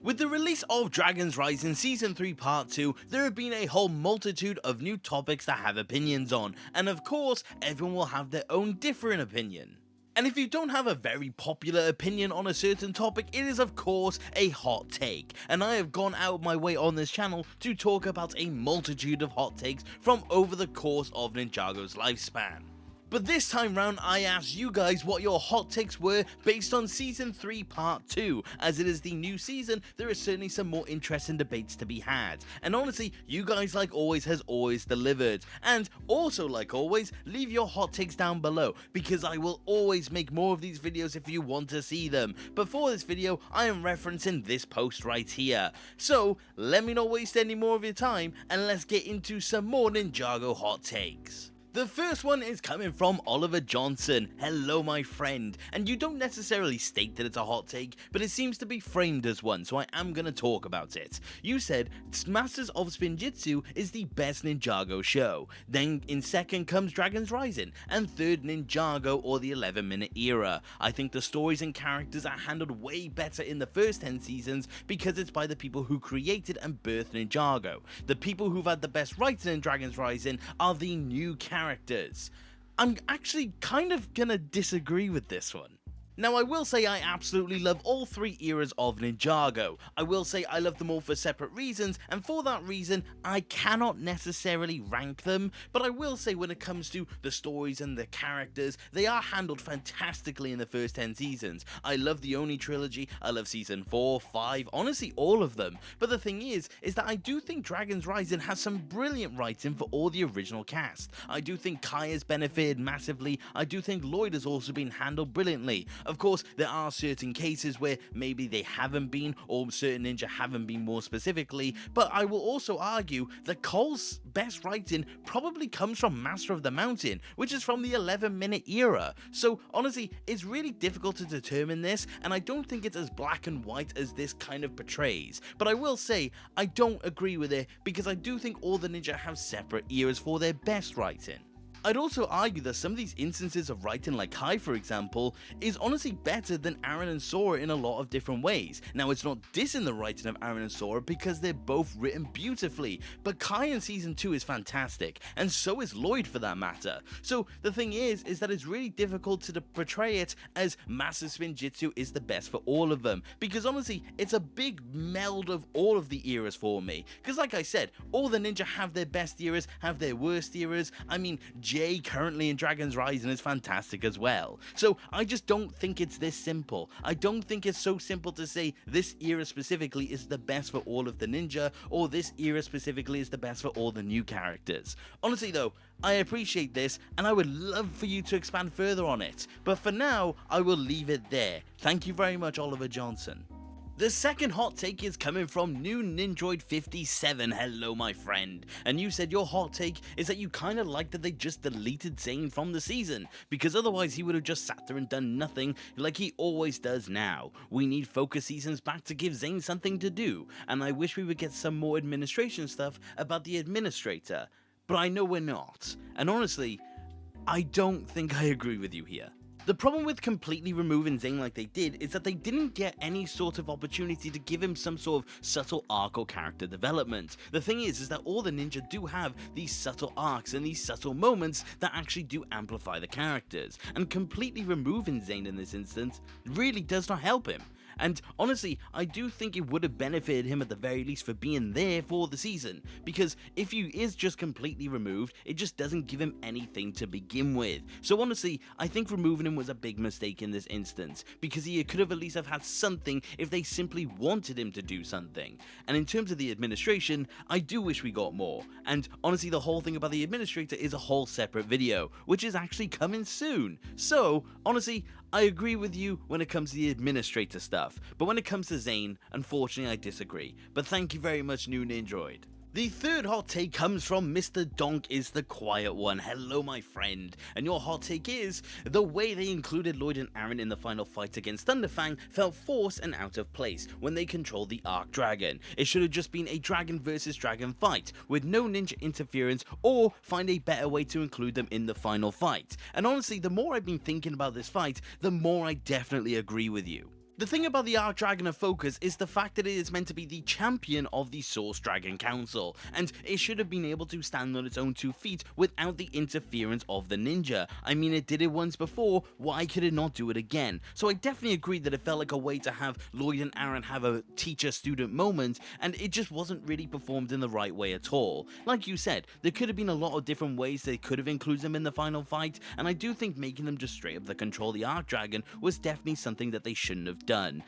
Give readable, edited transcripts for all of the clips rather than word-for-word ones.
With the release of Dragon's Rising Season 3 Part 2, there have been a whole multitude of new topics to have opinions on, and of course, everyone will have their own different opinion. And if you don't have a very popular opinion on a certain topic, it is of course a hot take, and I have gone out of my way on this channel to talk about a multitude of hot takes from over the course of Ninjago's lifespan. But this time round, I asked you guys what your hot takes were based on Season 3 Part 2. As it is the new season, there is certainly some more interesting debates to be had. And honestly, you guys like always has always delivered. And also like always, leave your hot takes down below, because I will always make more of these videos if you want to see them. But for this video, I am referencing this post right here. So, let me not waste any more of your time, and let's get into some more Ninjago hot takes. The first one is coming from Oliver Johnson. Hello my friend, and you don't necessarily state that it's a hot take, but it seems to be framed as one, so I am going to talk about it. You said Masters of Spinjitzu is the best Ninjago show, then in second comes Dragon's Rising, and third Ninjago or the 11-minute era. I think the stories and characters are handled way better in the first 10 seasons because it's by the people who created and birthed Ninjago. The people who've had the best writing in Dragon's Rising are the new characters. I'm actually kind of gonna disagree with this one. Now I will say I absolutely love all three eras of Ninjago. I will say I love them all for separate reasons, and for that reason I cannot necessarily rank them, but I will say when it comes to the stories and the characters, they are handled fantastically in the first 10 seasons. I love the Oni trilogy, I love season 4, 5, honestly all of them, but the thing is that I do think Dragon's Rising has some brilliant writing for all the original cast. I do think Kai has benefited massively, I do think Lloyd has also been handled brilliantly. Of course, there are certain cases where maybe they haven't been, or certain ninja haven't been more specifically, but I will also argue that Cole's best writing probably comes from Master of the Mountain, which is from the 11-minute era. So honestly, it's really difficult to determine this, and I don't think it's as black and white as this kind of portrays. But I will say, I don't agree with it, because I do think all the ninja have separate eras for their best writing. I'd also argue that some of these instances of writing, like Kai for example, is honestly better than Aaron and Sora in a lot of different ways. Now it's not dissing the writing of Aaron and Sora because they're both written beautifully, but Kai in season 2 is fantastic, and so is Lloyd for that matter. So the thing is that it's really difficult to portray it as Master Spinjitzu is the best for all of them, because honestly it's a big meld of all of the eras for me, because like I said, all the ninja have their best eras, have their worst eras. I mean, Jay currently in Dragon's Rising is fantastic as well. So I just don't think it's this simple. I don't think it's so simple to say this era specifically is the best for all of the ninja, or this era specifically is the best for all the new characters. Honestly though, I appreciate this, and I would love for you to expand further on it, but for now, I will leave it there. Thank you very much, Oliver Johnson. The second hot take is coming from New Ninjroid 57. Hello my friend, and you said your hot take is that you kinda like that they just deleted Zane from the season, because otherwise he would have just sat there and done nothing like he always does now. We need focus seasons back to give Zane something to do, and I wish we would get some more administration stuff about the administrator, but I know we're not, and honestly, I don't think I agree with you here. The problem with completely removing Zane like they did is that they didn't get any sort of opportunity to give him some sort of subtle arc or character development. The thing is that all the ninja do have these subtle arcs and these subtle moments that actually do amplify the characters, and completely removing Zane in this instance really does not help him. And honestly, I do think it would have benefited him at the very least for being there for the season, because if he is just completely removed, it just doesn't give him anything to begin with. So honestly, I think removing him was a big mistake in this instance, because he could have at least have had something if they simply wanted him to do something. And in terms of the administration, I do wish we got more, and honestly the whole thing about the administrator is a whole separate video, which is actually coming soon. So honestly, I agree with you when it comes to the administrator stuff, but when it comes to Zane, unfortunately I disagree. But thank you very much, New Ninjroid. The third hot take comes from Mr. Donk is the quiet one. Hello my friend, and your hot take is the way they included Lloyd and Aaron in the final fight against Thunderfang felt forced and out of place when they controlled the Arc Dragon. It should have just been a dragon versus dragon fight with no ninja interference, or find a better way to include them in the final fight. And honestly, the more I've been thinking about this fight, the more I definitely agree with you. The thing about the Archdragon of Focus is the fact that it is meant to be the champion of the Source Dragon Council, and it should have been able to stand on its own 2 feet without the interference of the ninja. I mean, it did it once before, why could it not do it again? So I definitely agree that it felt like a way to have Lloyd and Aaron have a teacher-student moment, and it just wasn't really performed in the right way at all. Like you said, there could have been a lot of different ways they could have included them in the final fight, and I do think making them just straight up the control the Archdragon was definitely something that they shouldn't have done.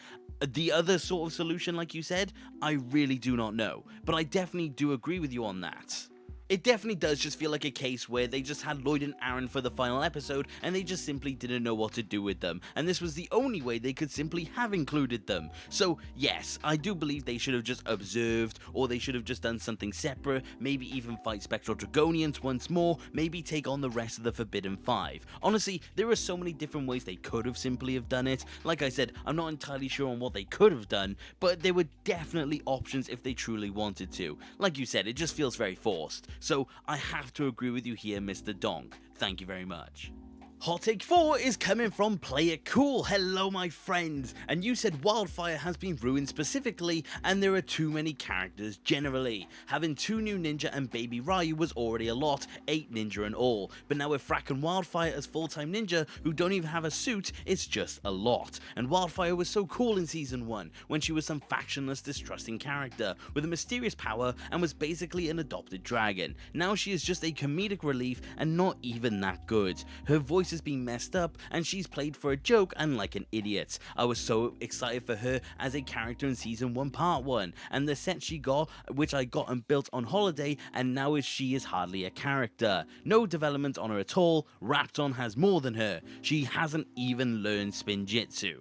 The other sort of solution, like you said, I really do not know, but I definitely do agree with you on that. It definitely does just feel like a case where they just had Lloyd and Aaron for the final episode and they just simply didn't know what to do with them, and this was the only way they could simply have included them. So yes, I do believe they should have just observed, or they should have just done something separate, maybe even fight Spectral Dragonians once more, maybe take on the rest of the Forbidden Five. Honestly, there are so many different ways they could have simply have done it. Like I said, I'm not entirely sure on what they could have done, but there were definitely options if they truly wanted to. Like you said, it just feels very forced. So I have to agree with you here, Mr. Donk. Thank you very much. Hot take 4 is coming from Play It Cool. Hello my friends, and you said Wildfire has been ruined specifically and there are too many characters generally. Having 2 new ninja and Baby Ryu was already a lot, 8 ninja in all, but now with Frack and Wildfire as full-time ninja who don't even have a suit, it's just a lot. And Wildfire was so cool in season 1 when she was some factionless, distrusting character with a mysterious power and was basically an adopted dragon. Now she is just a comedic relief and not even that good. Her voice has been messed up and she's played for a joke and like an idiot. I was so excited for her as a character in season 1 part 1 and the set she got, which I got and built on holiday, and now she is hardly a character. No development on her at all. Rapton has more than her. She hasn't even learned Spinjitzu.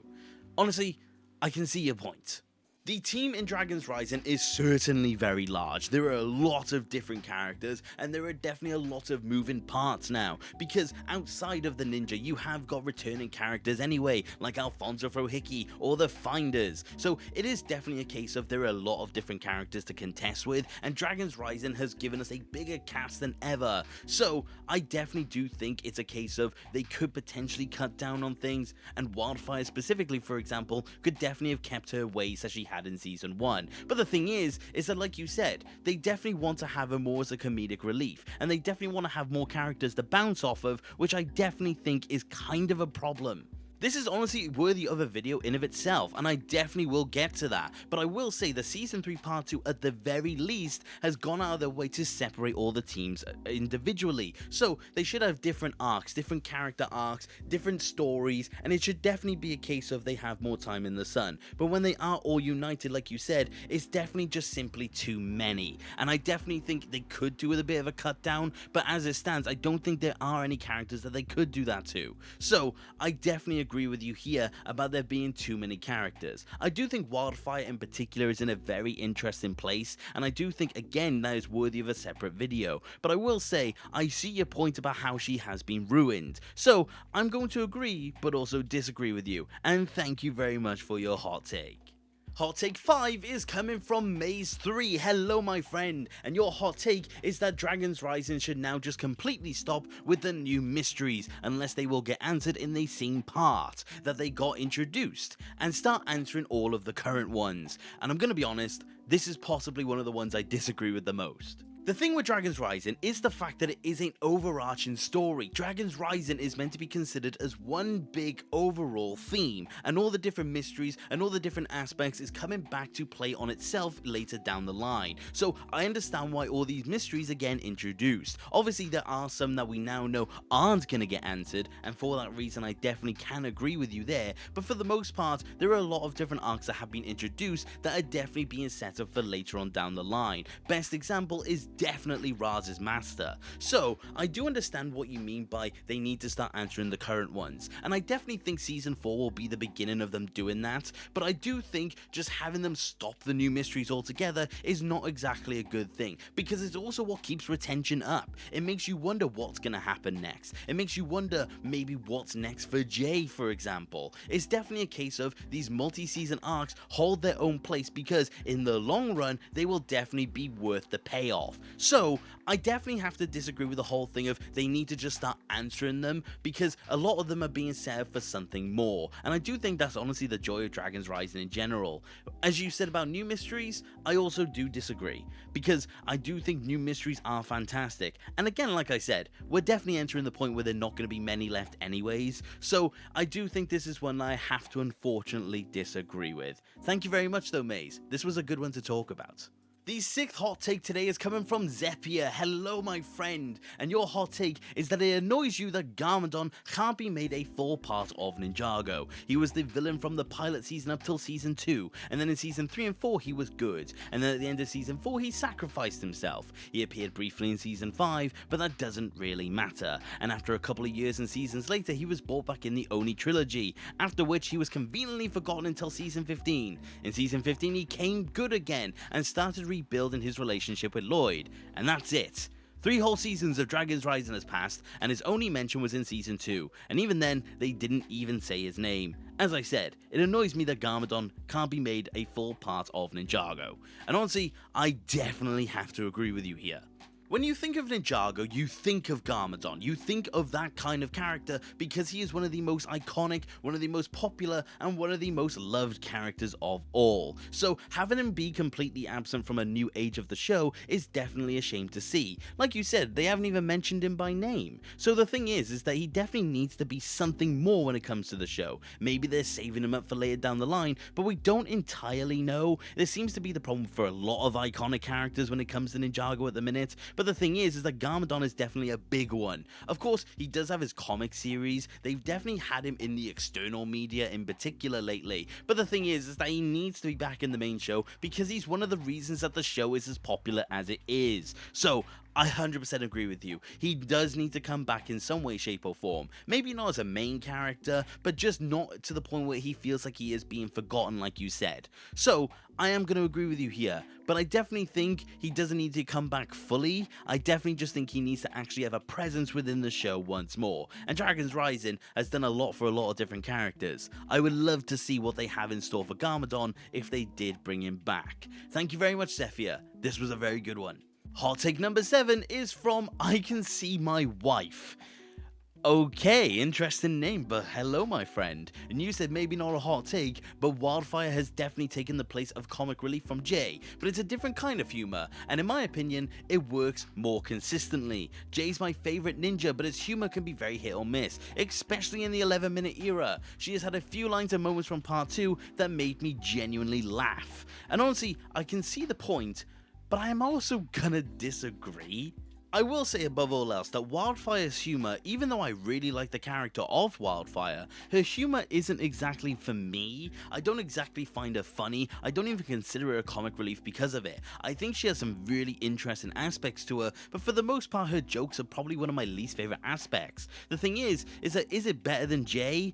Honestly, I can see your point. The team in Dragon's Rising is certainly very large. There are a lot of different characters and there are definitely a lot of moving parts now, because outside of the ninja you have got returning characters anyway, like Alfonso Frohiki or the Finders. So it is definitely a case of there are a lot of different characters to contest with, and Dragon's Rising has given us a bigger cast than ever. So I definitely do think it's a case of they could potentially cut down on things, and Wildfire specifically, for example, could definitely have kept her ways that she had in season 1. But the thing is that like you said, they definitely want to have her more as a comedic relief, and they definitely want to have more characters to bounce off of, which I definitely think is kind of a problem. This is honestly worthy of a video in of itself, and I definitely will get to that, but I will say the Season 3 Part 2 at the very least has gone out of their way to separate all the teams individually, so they should have different arcs, different character arcs, different stories, and it should definitely be a case of they have more time in the sun. But when they are all united, like you said, it's definitely just simply too many, and I definitely think they could do with a bit of a cut down, but as it stands, I don't think there are any characters that they could do that to. So I definitely agree with you here about there being too many characters. I do think Wildfire in particular is in a very interesting place, and I do think again that is worthy of a separate video, but I will say I see your point about how she has been ruined. So I'm going to agree but also disagree with you, and thank you very much for your hot take. Hot take 5 is coming from Maze 3. Hello my friend, and your hot take is that Dragon's Rising should now just completely stop with the new mysteries unless they will get answered in the same part that they got introduced, and start answering all of the current ones. And I'm gonna be honest, this is possibly one of the ones I disagree with the most. The thing with Dragon's Rising is the fact that it is an overarching story. Dragon's Rising is meant to be considered as one big overall theme, and all the different mysteries and all the different aspects is coming back to play on itself later down the line. So I understand why all these mysteries are getting introduced. Obviously there are some that we now know aren't going to get answered, and for that reason I definitely can agree with you there, but for the most part there are a lot of different arcs that have been introduced that are definitely being set up for later on down the line. Best example is definitely Raz's Master. So I do understand what you mean by they need to start answering the current ones, and I definitely think season 4 will be the beginning of them doing that, but I do think just having them stop the new mysteries altogether is not exactly a good thing, because it's also what keeps retention up. It makes you wonder what's gonna happen next. It makes you wonder maybe what's next for Jay, for example. It's definitely a case of these multi-season arcs hold their own place, because in the long run they will definitely be worth the payoff. So I definitely have to disagree with the whole thing of they need to just start answering them, because a lot of them are being set up for something more, and I do think that's honestly the joy of Dragons Rising in general. As you said about new mysteries, I also do disagree, because I do think new mysteries are fantastic, and again, like I said, we're definitely entering the point where there are not going to be many left anyways, so I do think this is one I have to unfortunately disagree with. Thank you very much though, Maze. This was a good one to talk about. The sixth hot take today is coming from Zepia. Hello, my friend. And your hot take is that it annoys you that Garmadon can't be made a full part of Ninjago. He was the villain from the pilot season up till season 2, and then in season 3 and 4 he was good, and then at the end of season 4 he sacrificed himself. He appeared briefly in season 5, but that doesn't really matter, and after a couple of years and seasons later he was brought back in the Oni trilogy, after which he was conveniently forgotten until season 15. In season 15 he came good again and started rebuilding his relationship with Lloyd, and that's it. 3 whole seasons of Dragons Rising has passed, and his only mention was in season 2, and even then, they didn't even say his name. As I said, it annoys me that Garmadon can't be made a full part of Ninjago, and honestly, I definitely have to agree with you here. When you think of Ninjago, you think of Garmadon, you think of that kind of character because he is one of the most iconic, one of the most popular, and one of the most loved characters of all. So having him be completely absent from a new age of the show is definitely a shame to see. Like you said, they haven't even mentioned him by name. So the thing is that he definitely needs to be something more when it comes to the show. Maybe they're saving him up for later down the line, but we don't entirely know. This seems to be the problem for a lot of iconic characters when it comes to Ninjago at the minute. But the thing is that Garmadon is definitely a big one. Of course, he does have his comic series. They've definitely had him in the external media in particular lately. But the thing is that he needs to be back in the main show because he's one of the reasons that the show is as popular as it is. So I 100% agree with you. He does need to come back in some way, shape or form. Maybe not as a main character, but just not to the point where he feels like he is being forgotten like you said. So I am going to agree with you here, but I definitely think he doesn't need to come back fully. I definitely just think he needs to actually have a presence within the show once more. And Dragons Rising has done a lot for a lot of different characters. I would love to see what they have in store for Garmadon if they did bring him back. Thank you very much, Zephyr. This was a very good one. Hot take number 7 is from I Can See My Wife. Okay, interesting name, but hello my friend. And you said maybe not a hot take, but Wildfire has definitely taken the place of comic relief from Jay, but it's a different kind of humor, and in my opinion, it works more consistently. Jay's my favorite ninja, but his humor can be very hit or miss, especially in the 11-minute era. She has had a few lines and moments from part 2 that made me genuinely laugh. And honestly, I can see the point, but I am also gonna disagree. I will say above all else that Wildfire's humor, even though I really like the character of Wildfire, her humor isn't exactly for me. I don't exactly find her funny. I don't even consider her a comic relief because of it. I think she has some really interesting aspects to her, but for the most part her jokes are probably one of my least favorite aspects. The thing is that is it better than Jay?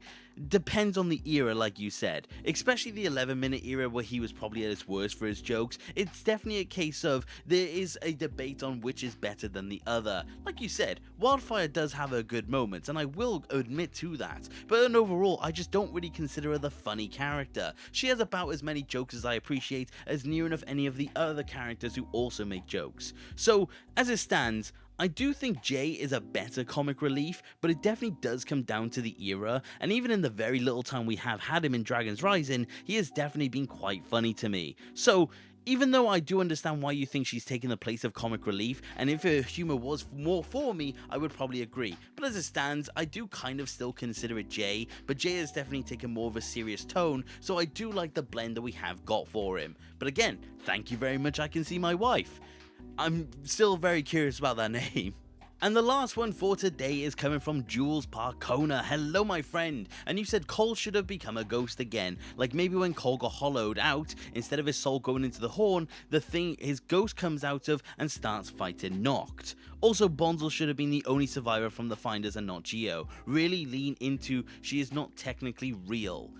Depends on the era, like you said, especially the 11-minute era where he was probably at his worst for his jokes. It's definitely a case of there is a debate on which is better than the other. Like you said, Wildfire does have her good moments, and I will admit to that, but overall I just don't really consider her the funny character. She has about as many jokes as I appreciate as near enough any of the other characters who also make jokes. So as it stands, I do think Jay is a better comic relief, but it definitely does come down to the era, and even in the very little time we have had him in Dragons Rising, he has definitely been quite funny to me. So even though I do understand why you think she's taken the place of comic relief, and if her humor was more for me, I would probably agree. But as it stands, I do kind of still consider it Jay, but Jay has definitely taken more of a serious tone, so I do like the blend that we have got for him. But again, thank you very much, I Can See My Wife. I'm still very curious about that name. And the last one for today is coming from Jules Parcona. Hello my friend. And you said Cole should have become a ghost again. Like maybe when Cole got hollowed out, instead of his soul going into the horn, the thing his ghost comes out of and starts fighting Noct. Also, Bonzel should have been the only survivor from the Finders and not Geo. Really lean into she is not technically real.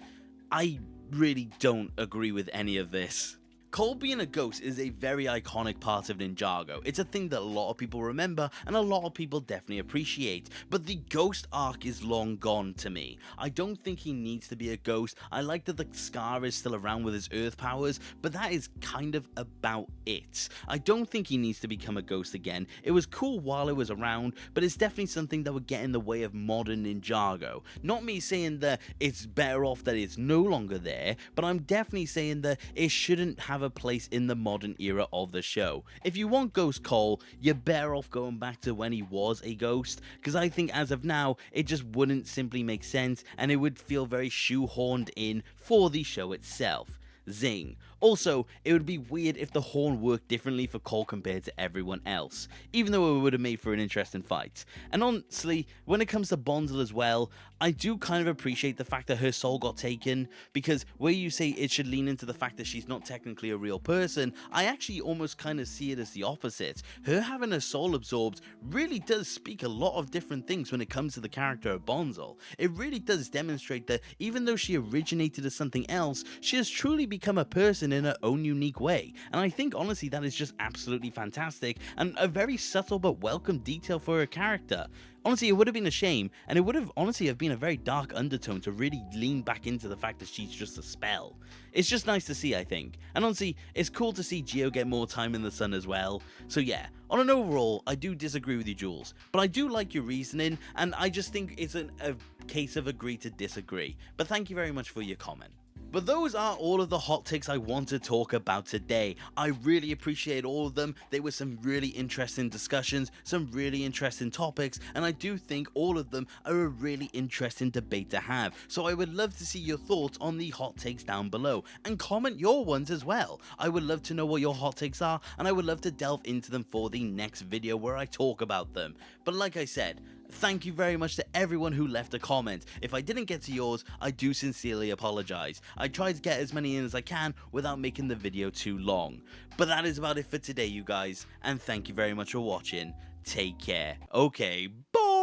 I really don't agree with any of this. Cole being a ghost is a very iconic part of Ninjago. It's a thing that a lot of people remember and a lot of people definitely appreciate, but the ghost arc is long gone to me. I don't think he needs to be a ghost. I like that the Scar is still around with his earth powers, but that is kind of about it. I don't think he needs to become a ghost again. It was cool while it was around, but it's definitely something that would get in the way of modern Ninjago. Not me saying that it's better off that it's no longer there, but I'm definitely saying that it shouldn't have a place in the modern era of the show. If you want Ghost Cole, you're better off going back to when he was a ghost, because I think as of now, it just wouldn't simply make sense, and it would feel very shoehorned in for the show itself. Zing. Also, it would be weird if the horn worked differently for Cole compared to everyone else, even though it would have made for an interesting fight. And honestly, when it comes to Bonsal as well, I do kind of appreciate the fact that her soul got taken, because where you say it should lean into the fact that she's not technically a real person, I actually almost kind of see it as the opposite. Her having her soul absorbed really does speak a lot of different things when it comes to the character of Bonsal. It really does demonstrate that even though she originated as something else, she has truly become a person in her own unique way, and I think honestly that is just absolutely fantastic and a very subtle but welcome detail for her character. Honestly, it would have been a shame, and it would have honestly have been a very dark undertone to really lean back into the fact that she's just a spell. It's just nice to see, I think, and honestly, it's cool to see Geo get more time in the sun as well. So yeah, on an overall, I do disagree with you, Jules, but I do like your reasoning, and I just think it's a case of agree to disagree. But thank you very much for your comment. But those are all of the hot takes I want to talk about today. I really appreciate all of them. They were some really interesting discussions, some really interesting topics, and I do think all of them are a really interesting debate to have. So I would love to see your thoughts on the hot takes down below, and comment your ones as well. I would love to know what your hot takes are, and I would love to delve into them for the next video where I talk about them. But like I said, thank you very much to everyone who left a comment. If I didn't get to yours, I do sincerely apologize. I tried to get as many in as I can without making the video too long. But that is about it for today, you guys, and thank you very much for watching. Take care. Okay, bye!